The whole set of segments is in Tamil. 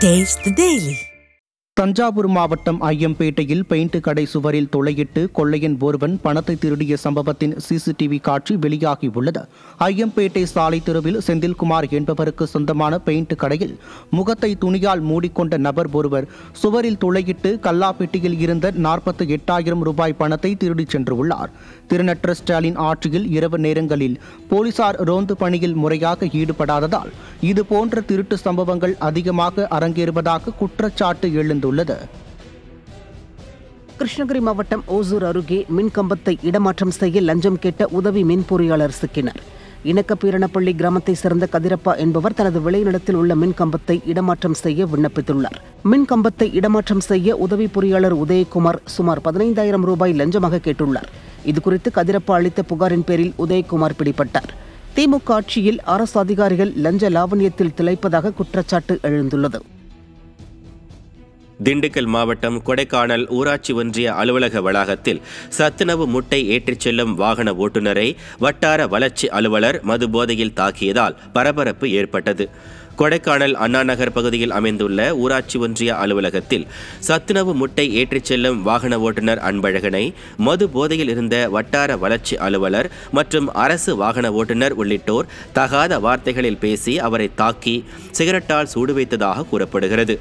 Taste the Daily. தஞ்சாவூர் மாவட்டம் ஐயம்பேட்டையில் பெயிண்ட் கடை சுவரில் துளையிட்டு கொள்ளையன் ஒருவன் பணத்தை திருடிய சம்பவத்தின் சிசிடிவி காட்சி வெளியாகியுள்ளது. ஐயம்பேட்டை சாலை தெருவில் செந்தில்குமார் என்பவருக்கு சொந்தமான பெயிண்ட் கடையில் முகத்தை துணியால் மூடிக்கொண்ட நபர் ஒருவர் சுவரில் துளையிட்டு கல்லாப்பெட்டியில் இருந்த 48,000 ரூபாய் பணத்தை திருடிச் சென்றுள்ளார். திருநற்ற ஸ்டாலின் ஆட்சியில் இரவு நேரங்களில் போலீசார் ரோந்து பணியில் முறையாக ஈடுபடாததால் இதுபோன்ற திருட்டு சம்பவங்கள் அதிகமாக அரங்கேறுவதாக குற்றச்சாட்டு எழுந்துள்ளது. கிருஷ்ணகிரி மாவட்டம் ஓசூர் அருகே மின்கம்பத்தை இடமாற்றம் செய்ய லஞ்சம் கேட்ட உதவி மின் பொறியாளர் சிக்கினார். இணக்கப்பீரணப்பள்ளி கிராமத்தை சேர்ந்த கதிரப்பா என்பவர் தனது விளைநிலத்தில் உள்ள மின்கம்பத்தை இடமாற்றம் செய்ய விண்ணப்பித்துள்ளார். மின்கம்பத்தை இடமாற்றம் செய்ய உதவி பொறியாளர் உதயகுமார் சுமார் 15,000 ரூபாய் லஞ்சமாக கேட்டுள்ளார். இதுகுறித்து கதிரப்பா அளித்த புகாரின் பேரில் உதயகுமார் பிடிபட்டார். திமுக ஆட்சியில் அரசு அதிகாரிகள் லஞ்ச லாவண்யத்தில் திளைப்பதாக குற்றச்சாட்டு எழுந்துள்ளது. திண்டுக்கல் மாவட்டம் கொடைக்கானல் ஊராட்சி ஒன்றிய அலுவலக வளாகத்தில் சத்துணவு முட்டை ஏற்றிச் செல்லும் வாகன ஓட்டுநரை வட்டார வளர்ச்சி அலுவலர் மதுபோதையில் தாக்கியதால் பரபரப்பு ஏற்பட்டது. கொடைக்கானல் அண்ணாநகர் பகுதியில் அமைந்துள்ள ஊராட்சி ஒன்றிய அலுவலகத்தில் சத்துணவு முட்டை ஏற்றிச் செல்லும் வாகன ஓட்டுநர் அன்பழகனை மது போதையில் இருந்த வட்டார வளர்ச்சி அலுவலர் மற்றும் அரசு வாகன ஓட்டுநர் உள்ளிட்டோர் தகாத வார்த்தைகளில் பேசி அவரை தாக்கி சிகரெட்டால் சூடு வைத்ததாக கூறப்படுகிறது.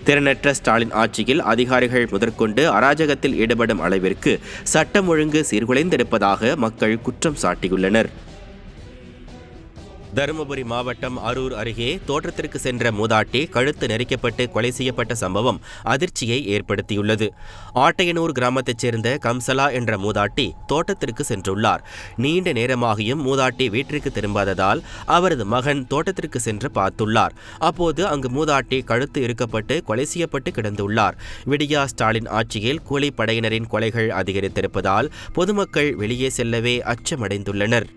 திறனற்ற ஸ்டாலின் ஆட்சியில் அதிகாரிகள் முதற்கொண்டு அராஜகத்தில் ஈடுபடும் அளவிற்கு சட்டம் ஒழுங்கு சீர்குலைந்திருப்பதாக மக்கள் குற்றம் சாட்டியுள்ளனர். தருமபுரி மாவட்டம் அரூர் அருகே தோட்டத்திற்கு சென்ற மூதாட்டி கழுத்து நெரிக்கப்பட்டு கொலை செய்யப்பட்ட சம்பவம் அதிர்ச்சியை ஏற்படுத்தியுள்ளது. ஆட்டையனூர் கிராமத்தைச் சேர்ந்த கம்சலா என்ற மூதாட்டி தோட்டத்திற்கு சென்றுள்ளார். நீண்ட நேரமாகியும் மூதாட்டி வீட்டிற்கு திரும்பாததால் அவரது மகன் தோட்டத்திற்கு சென்று பார்த்துள்ளார். அப்போது அங்கு மூதாட்டி கழுத்து இறுக்கப்பட்டு கொலை செய்யப்பட்டு கிடந்துள்ளார். விடியா ஸ்டாலின் ஆட்சியில் கூலிப்படையினரின் கொலைகள் அதிகரித்திருப்பதால் பொதுமக்கள் வெளியே செல்லவே அச்சமடைந்துள்ளனர்.